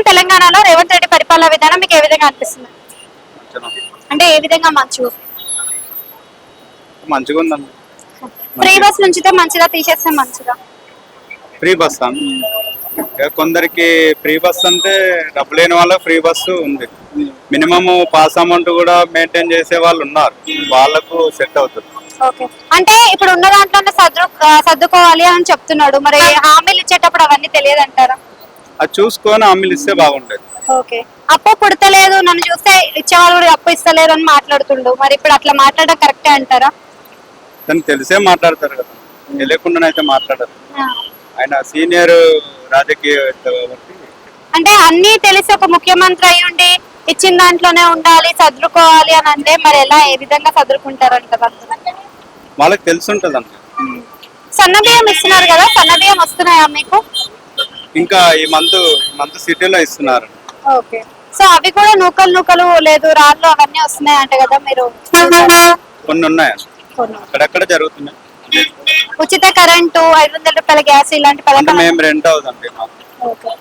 తెలంగాణలో రేవంత్ రెడ్డి పరిపాలన విధానం మీకు ఏ విధంగా అనిపిస్తుంది? అంటే ఏ విధంగా మంచిగా ఉందండి. ఫ్రీ బస్ నుంచితే మంచిదా, తీసేస్తే మంచిదా? ఫ్రీ బస్ కొందరికి ఫ్రీ బస్ అంటే డబ్బు లేని వాళ్ళకి ఫ్రీ బస్సు ఉంది. మినిమం పాస్ అమౌంట్ కూడా మెయింటైన్ చేసే వాళ్ళు ఉన్నారు, వాళ్ళకు సెట్ అవుతుంది. ఓకే, అంటే ఇప్పుడు ఉన్న దాంట్లోనే సర్దుకోవాలి అని చెప్తున్నాడు. మరి హామీలు ఇచ్చేటప్పుడు అవన్నీ తెలియదంటారా? అది చూసుకొని హామీలు ఇస్తే బాగుంటది. ఓకే, అప్పు పుడతలేదు, నన్ను చూస్తే ఇచ్చేవాళ్ళు కూడా అప్పు ఇస్తలేరు అని మాట్లాడుతుండు. మరి ఇప్పుడు అట్లా మాట్లాడడం కరెక్టే అంటారా? దానికి తెలిసే మాట్లాడతారు కదా, తెలియకుండానైతే మాట్లాడరు. ఆయన సీనియర్ రాజకీయవేత్త కాబట్టి. అంటే అన్ని తెలిసి ఒక ముఖ్యమంత్రి అయి ఉండి ఇచ్చిన దాంట్లోనే ఉండాలి, సర్దుకోవాలి అని అంటే మరి ఎలా, ఏ విధంగా సర్దుకుంటారంట? వాళ్ళకి తెలిసి ఉంటది అంట. సన్న బియ్యం ఇస్తున్నారు కదా, సన్న బియ్యం వస్తున్నాయా మీకు? ఇంకా ఈ మంత్ సిటీలో ఇస్తున్నారు. ఓకే, సో అవి కూడా నూకలు లేదు రాళ్ళు అవన్నీ వస్తున్నాయి అంట కదా, మీరు? కొన్ని ఉన్నాయి, అక్కడక్కడ జరుగుతున్నాయి. ఉచిత కరెంటు, 500 రూపాయల గ్యాస్, ఇలాంటి పథకాలు మేము రెంట్ అవుతుంది. ఓకే.